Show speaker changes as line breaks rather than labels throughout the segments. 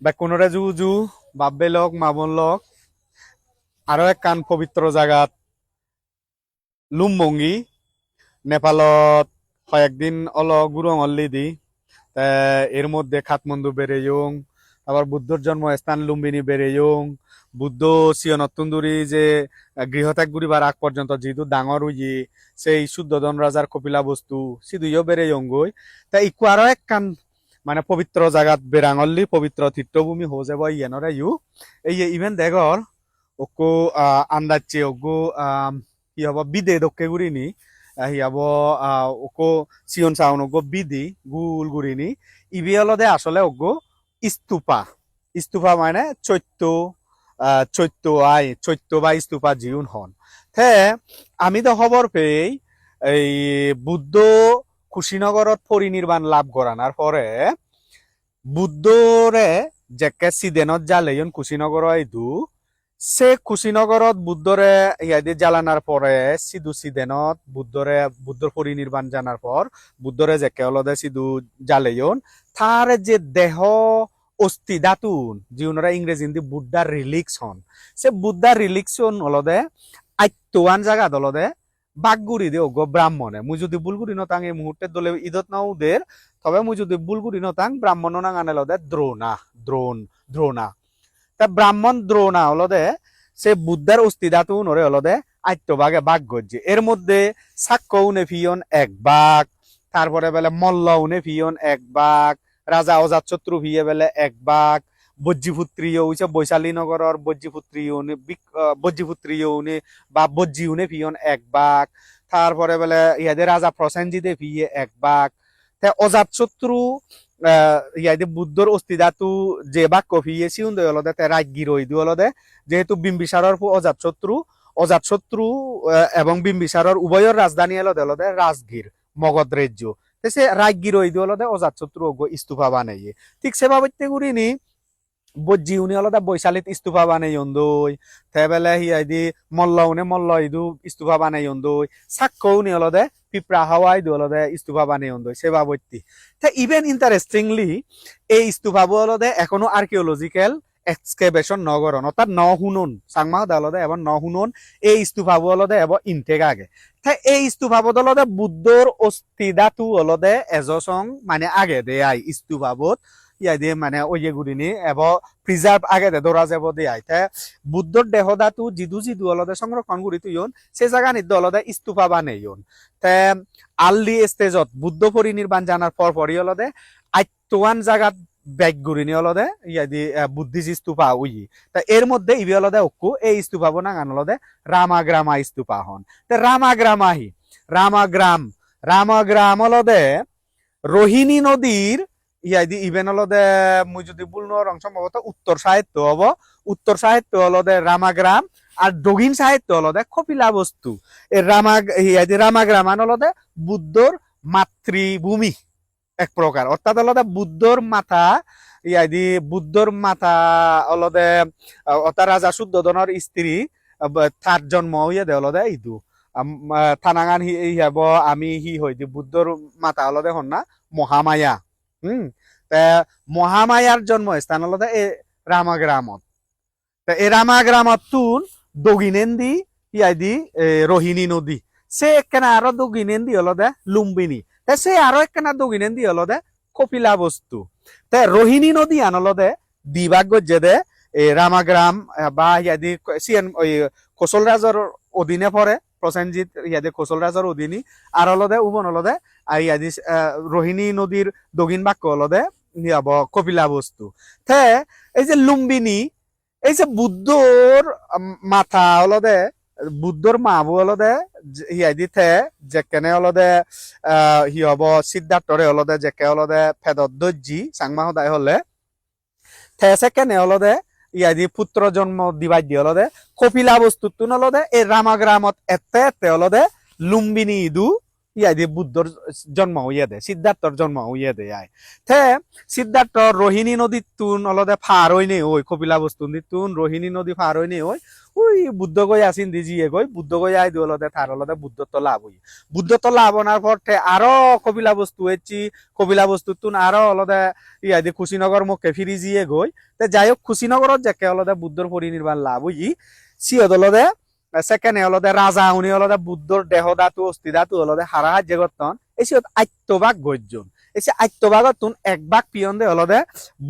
বেকুনরে জু জু বাব্বে lock Mamon lock আরো এক কান পবিত্র জাগাত লুমবঙ্গি নেপালত কয়েকদিন গুরুং অল্লি দি এর মধ্যে খাতমন্দু বেড়েয়ং আবার বুদ্ধর জন্মস্থান লুম্বিনী বেড়েয়ং বুদ্ধ সিয়নতুন্দুরি যে গৃহত্যাগ গুরিবার আগ পর্যন্ত যেহেতু ডাঙর উই সেই শুদ্ধোধন রাজার কপিলা বস্তু সিদুইও বেড়েয়ং গই তা ইকু আরো এক কান মানে পবিত্র জাগাত বেড়াঙল্লি পবিত্র তীর্থভূমি হো যাব ইয়েনরে ইউ এই ইভেন দেখর ওকো আন্দাজে ওগো কি হব বিদে দক্ষে গুরিনি হিয়াব ওকো সিয়ন সাউন ওগো বিদি গুল গুরিনি ইবি হলদে আসলে ওগো স্তূপা স্তূপা মানে চৈত্য বা স্তূপা জিউন হন থে আমি তো খবর পেয়ে এই বুদ্ধ কুশীনগরত পরিনির্বাণ লাভ করানোর পরে বুদ্ধরে যেকে সিদেনত জালেয়ন কুশীনগর আইদু সে কুশীনগরত বুদ্ধরে ইয়াদি জ্বালানার পরে সিধু সিদেনত বুদ্ধর পরিনির্বাণ জানার পর বুদ্ধরে যেকে হলদে সিধু জ্বালেয়ন তার যে দেহ অস্থি দাতুন জিউনরা ইংরেজি হিন্দি বুদ্ধার রিলিক্স হন সে বুদ্ধার রিলিক্স হন হলদে আইত্তওয়ান জায়গা হলদে বাগগুড়ি দে ওগো ব্রাহ্মণে মুই যদি বুলগুড়ি নতাং এই মুহূর্তে দলে ঈদত নাউদের তবে মুই যদি বুলগুড়ি নতাং ব্রাহ্মণ নাং আনে লদে দ্রোণা তা ব্রাহ্মণ দ্রোণা হলদে সে বুদ্ধার অস্তিদাতু নরে হলদে আইত্যবাগে বাঘ গজ্জে এর মধ্যে সাক্ষ্য উনে ফিয়ন এক বাঘ তারপরে বেলে মল্ল উনে ফিয়ন এক বাঘ রাজা অজাতশত্রু ভিয়ে বেলে এক বাঘ বজ্জিপুত্রীয় হইছে বৈশালী নগরের বজ্জিপুত্রীয় উনি বা বজ্জি উনে ফিয়ন এক বাঘ তারপরে বেলে ইয়াদের রাজা প্রসেনজিতে ফিয়ে এক বাঘ তে অজাতশত্রু ইয়াদে বুদ্ধর অস্তিদাতু যে বাক্য ফিয়ে সিউন দে হলদে তে রাজ্ঞী রইদু হলদে যেহেতু বিম্বিসারর অজাতশত্রু এবং বিম্বিসারর উভয়ের রাজধানী হলদে রাজগীর মগধ রাজ্য সে রাজ্ঞী রইদু হলদে অজাতশত্রু স্তূপা বানাইয়ে ঠিক সেভাবে গুরিনি বজ্জি উনি হলদে বৈশালীত স্তূপা বানাই দই তেবেলে হিয়াইদি মল্ল ইদু স্তূপা বানাই দই সাক্ষ্য উনি হলদে পিঁপড়া হাওয়াই দু হলদে স্তূপা বানাই দই সেবা বৈতি ইভেন ইন্টারেস্টিংলি এই স্তূপাবু হলদে এখনো আর্কিওলজিক্যাল এক্সকেভেশন নগরন অর্থাৎ নহুনন সাংমা হলদে এবং নহুনন এই স্তূপাবু হলদে এবং ইনটেক আগে এই স্তূপাবত হলদে বুদ্ধর অস্থিদাতু হলদে এজসং মানে আগে দে আই স্তূপাবত ইয়া দিয়ে মানে ওই গুড়িনি এবং প্রিজার্ভ আগে দে ধরা যাব দিয়ে আইতে বুদ্ধর দেহদাতু জিদু হলদে সংরক্ষণ করি তুইন সে জায়গা নিদ্য হলদে স্তূপা বানাইন তে আল্লি স্টেজত বুদ্ধ পরিনির্বাণ জানার পরই হলদে আইত্তওয়ান জায়গাত ব্যাগ গুড়িনি হলদে ইয়া দি বুদ্ধিজি স্তূপা উই তা এর মধ্যে ইবি হলদে অক্কু এই স্তূপা বানান হলদে রামাগ্রামা স্তূপা হন তে রামাগ্রাম হলদে রোহিণী নদীর ইয়াদি ইভেন হলদে মুই যদি ভুল নরং সম্ভবত উত্তর সাহিত্য হলদে রামাগ্রাম আর দক্ষিণ সাহিত্য হলদে কপিলা বস্তু এই রামাগ্রামান হলদে বুদ্ধর মাতৃভূমি এক প্রকার অর্থাৎ হলদে বুদ্ধর মাথা হলদে অর্থাৎ রাজা শুদ্ধোধনের স্ত্রী তার জন্ম হইয়া দে হলদে ইদু থানাগান হিয়াব আমি হই দি বুদ্ধর মাথা হলদে হন না মহামায়া মহামায়ার জন্মস্থান হলদে এই রামাগ্রামত এই রামাগ্রামত তুন দক্ষিণেন্দি ইয়াদি রোহিণী নদী সে একখানা আরো দক্ষিণেন্দি হলদে লুম্বিনী সে আরো একখানা দক্ষিণেন্দি হলদে কপিলা বস্তু রোহিণী নদী আন হলদে দিবাগ গজ্জে এই রামাগ্রাম বা ইয়াদি সিএন ওই কোশল রাজর অধীনে পড়ে প্রসেনজিৎ ইয়াদে কোশল রাজার অধীনী আর হলদে উবন হলদে ইয়াদি রোহিণী নদীর দক্ষিণ বাক্য হলদে কপিলা বস্তু এই যে লুম্বিনী এই যে বুদ্ধর মাথা হলদে বুদ্ধর মাবু হলদে ইয়াদি যেকেনে হলদে হি হব সিদ্ধার্থরে হলদে যেকে হলদে ফেদত দর্জি চাংমা সদায় হলে সেকেনে হলদে ইয়াদি পুত্র জন্ম দিবাই দি হলদে কপিলা বস্তু হলদে এই রামাগ্রামত এতে হলদে লুম্বিনী ইদু ইয়া দিয়ে বুদ্ধর জন্ম হইয়া দে, সিদ্ধার্থর জন্ম হইয়া দে আয়। থে সিদ্ধার্থ রোহিণী নদী তুন অলদে ফার হইনে ওই কপিলা বস্তু তুন রোহিণী নদী ফার হইনে ওই বুদ্ধ গই আসিন দি জিয়ে গই বুদ্ধ গই আই দি অলদে তার অলদে বুদ্ধত্ব লাভ হই। বুদ্ধত্ব লাভ হওয়ার পর থে আরো কপিলা বস্তু হয়েছি, কপিলা বস্তু তুন আরো অলদে ইয়া দি কুশিনগর মুখে ফিরি জিয়ে গই। তে যাই হোক কুশিনগরত যাকে অলদে বুদ্ধর পরিনির্বাণ লাভ হই সিয়দ অলদে সেকেন্ডে অলদে রাজা উনি অলদে বুদ্ধর দেহ ধাতু অস্থি ধাতু অলদে হারা হাজ্য করতন এসি আত্মভাগ গর্জন এসে আত্মভাগত তুন এক ভাগ পিয়ন দে অলদে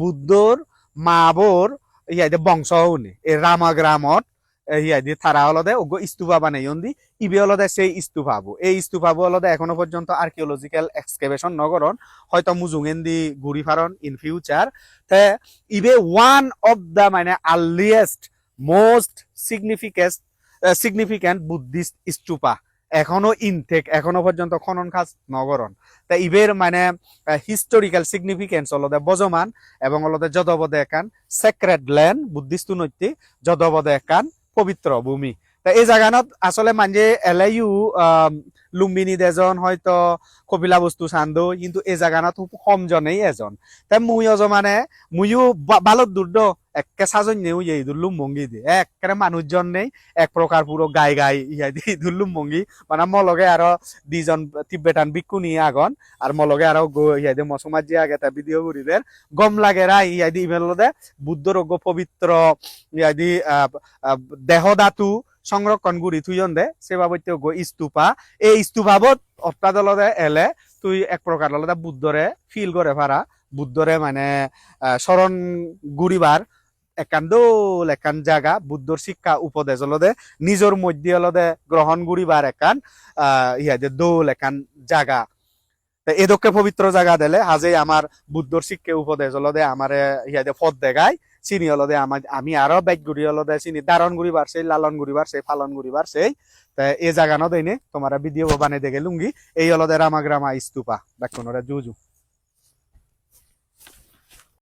বুদ্ধর মাবর ইয়াদে বংশ উনি এ রামাগ্রামত ইয়াদি তারা অলদে ওগো স্তূপা বানাইন দি ইবে অলদে সেই স্তূপাবো এই স্তূপাবো অলদে এখনো পর্যন্ত আর্কিওলজিক্যাল এক্সকেভেশন নগরন হয়তো মুজুঙেন দি ঘুরি ফারন ইন ফিউচার তে ইবে ওয়ান অফ দা মানে earliest most significant Buddhist stupa এখনো ইনটেক এখনো পর্যন্ত খনন কাজ নগরন তা ইবের মানে হিস্টোরিক্যাল সিগনিফিকেন্স অলদে বজমান এবং অলদে যদবদে একান সেক্রেড ল্যান্ড বুদ্ধিস্ট নৈতি যদবদে একান পবিত্র ভূমি তা এই জায়গানত আসলে মানে এলাইউ লুম্বিনী দেজন হয়তো কপিলা বস্তু চান্দো কিন্তু এই জায়গানত খুব কম জনেই এজন তাই মুইও মানে মুইও বালত দুর্দ একে সাজন নেও এই দুর্লুম মঙ্গি দি একেবারে মানুষজন নেই এক প্রকার পুরো গাই গাই ইয়া দি দুর্লুম মঙ্গি মানে মলগে আরো দুইজন তিব্বেটান বিক্ষু নিয়ে আগন আর মলগে আরো ইয়া দি মসমাজ যে আগে তা ভিডিও করিদের গম লাগে রা ইয়া দি ইমেল দে বুদ্ধর পবিত্র ইয়া দি দেহ ধাতু সংরক্ষণ গুড়ি থুইন দে সেবাবত্য গো স্তূপা এই স্তূপাবত অপ্তাদলদে এলে তুই এক প্রকার লদে বুদ্ধরে ফিল করে পারা বুদ্ধরে মানে স্মরণ গুড়িবার একান দোল একান জায়গা বুদ্ধর শিক্ষা উপদেশ অলদে নিজের মধ্যে অলদে গ্রহণ গুড়িবার একান ইহাদে দোল একান জায়গা এদকে পবিত্র জায়গা দিলে হাজে আমার বুদ্ধর শিক্ষা উপদেশ অলদে আমারে ইহাদে পথ দেখায় চিনি অলদে আমি আরো ব্যাগ গুড়ি অলদে চিনি দারণ গুড়ি বাড়ছে লালন গুড়ি বাড়ছে ফালন গুড়ি বাড়ছে এই জায়গা ন দেনে তোমার ভিডিও বানে দেখে লুঙ্গি এই অলদে রামাগ্রামা স্তূপা দেখুন ওরা জুজু